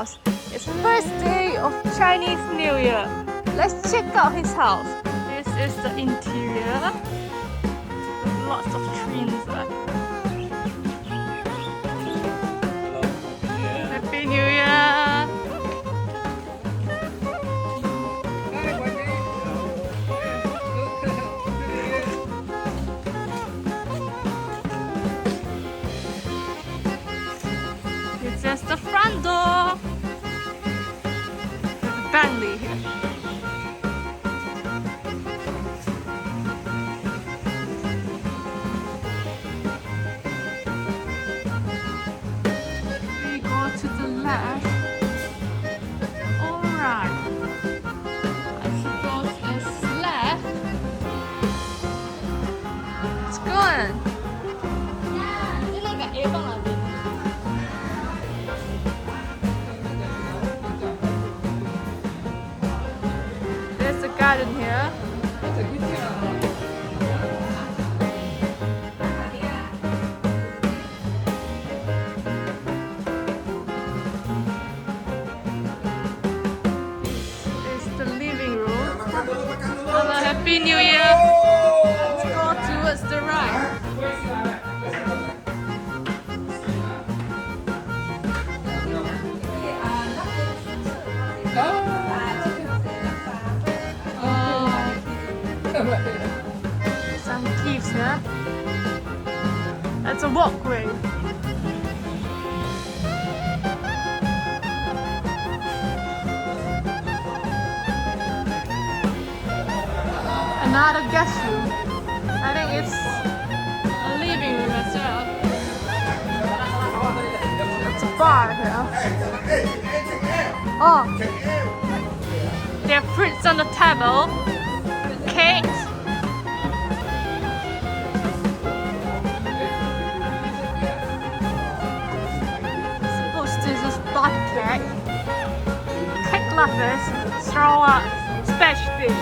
house. It's the first day of Chinese New Year. Let's check out his house. This is the interior. Lots of trees. Happy New Year! It's just the front door. There's a family here. We go to the left. Alright. I suppose it's left. It's good. There's a garden here. This is the living room. Have a happy new year. Let's go towards the right. Some gifts here. That's a walkway. Another guest room. I think it's a living room as well. It's a bar here. Oh, there are fruits on the table. Cakes. Suppose this is butt cake. Cake lovers, throw up specialties.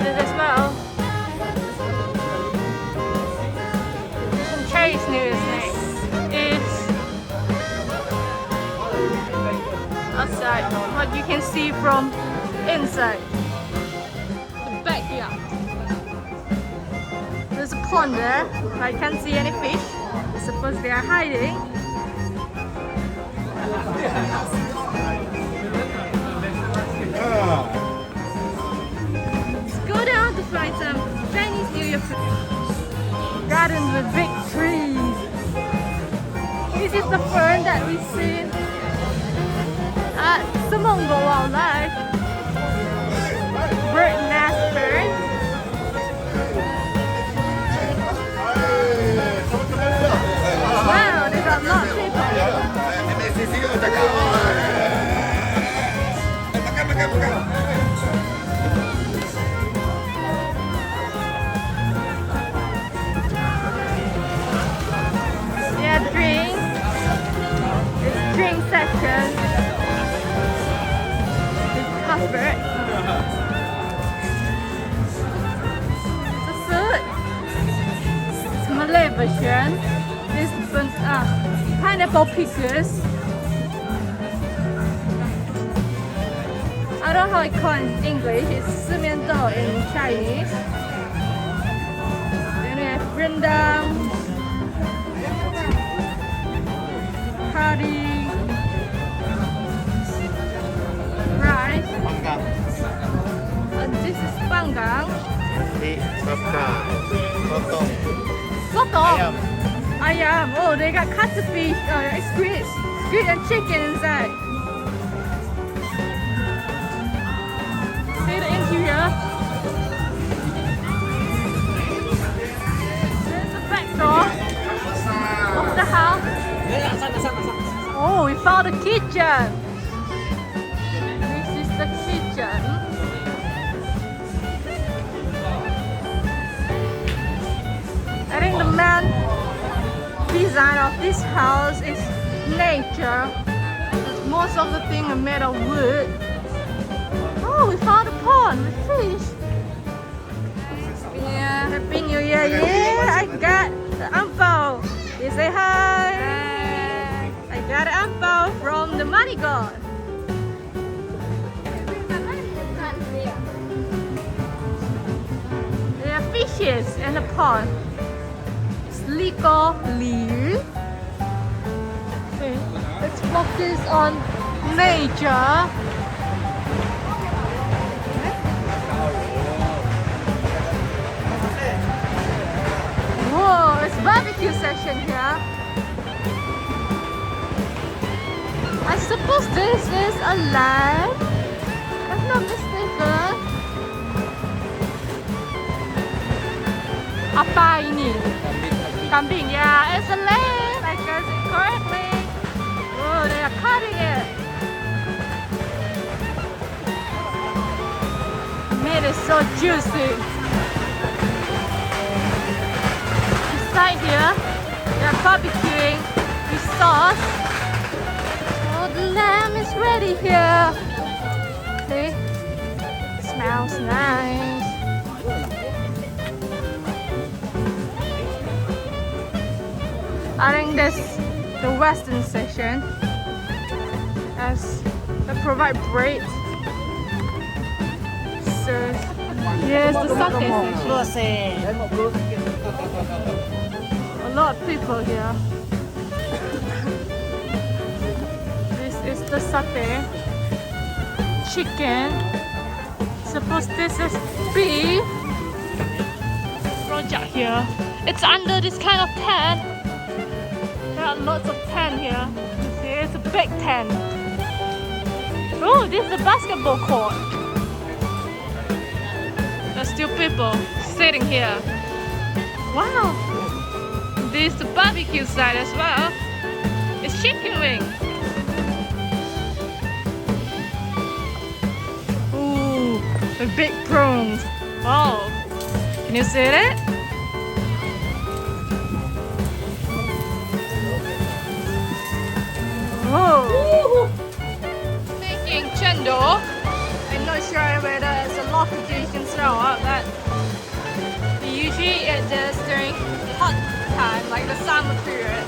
This as well. Chinese New Year's Day is outside. What you can see from inside. Backyard. There's a pond there. I can't see any fish. I suppose they are hiding. Let's go down to find some Chinese New Year food. Garden with big trees. This is the fern that we see at Mongol Wildlife. Bird nest fern. Wow, they got lots of people. Yeah, drinks. It's drink section. It's covered. Malay version. This pineapple pickles. I don't know how it's called in English. It's 四面豆 in Chinese. Then we have rendang, curry, rice. And this is panggang. Sotong. Ayam. Oh, they got cuttlefish, squid and chicken inside. See the interior. There's the back door of the house. Oh, we found the kitchen. This is the kitchen. I think the main design of this house is nature. Most of the things are made of wood. Oh, we found a pond with fish. Yeah, Happy New Year. Yeah, I got the ampao. You say hi. I got an ampao from the money gone. There are fishes in the pond. It's legal liu. Okay, let's focus on nature. Whoa, it's barbecue session here. I suppose this is a lamb, if I'm not mistaken. Apa ini? Kambing, yeah, it's a lamb. I guess it correctly. Oh, they are cutting it. Meat is so juicy. Beside here, they are barbecuing with sauce. Oh, the lamb is ready here. See? Smells nice. I think this the western section as they provide bread. So here's the sake section. A lot of people here. This is the satay. Chicken. Suppose this is beef. Rojak here. It's under this kind of tent. There are lots of tent here. You see, it's a big tent. Oh, this is a basketball court. There's still people sitting here. Wow! This is the barbecue side as well. It's chicken wing. Ooh, the big prawns. Wow! Can you see it? Oh! Making chendol. I'm not sure whether it's a local dish in Sarawak, but we usually eat this during hot time, like the summer period.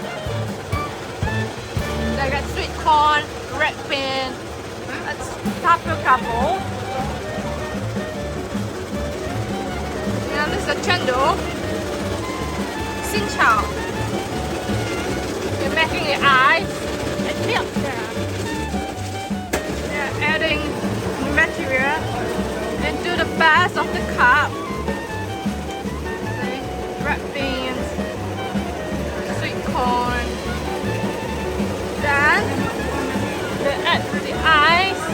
They got sweet corn, red bean, that's tapioca bowl. And this is a chendol. Xin chao. We're making the ice. Milk there. They're adding material into the base of the cup. Okay. Red beans, sweet corn. Then they add the ice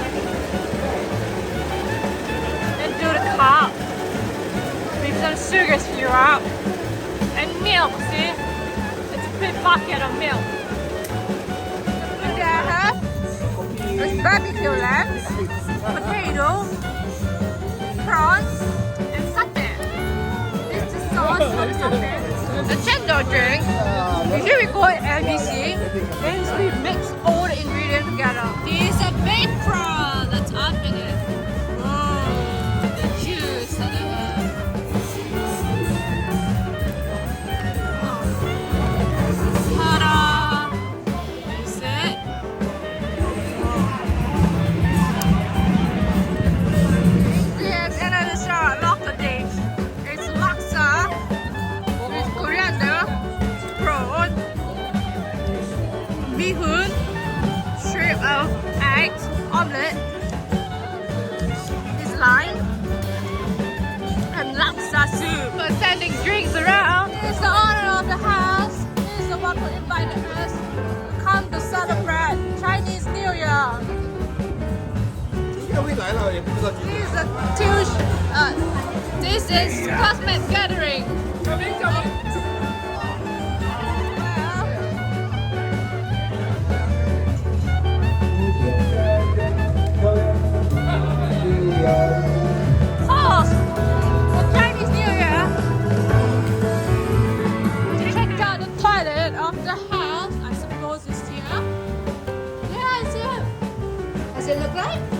into the cup with some sugar syrup and milk. See, it's a big bucket of milk. There's barbecue lambs, potato, prawns, and satay. This is the sauce for the satay. The chendol drink, usually we call it LBC, means we mix all the ingredients together. This is a baked prawn that's up in it. Oh, the juice of the omelette is lime and laksa soup. We're sending drinks around. This is the owner of the house. This is the one who invited us to come to celebrate Chinese New Year. This is classmate gathering. Sauce for Chinese New Year. Check out the toilet of the house. I suppose it's here. Yeah, it's here. Does it look like?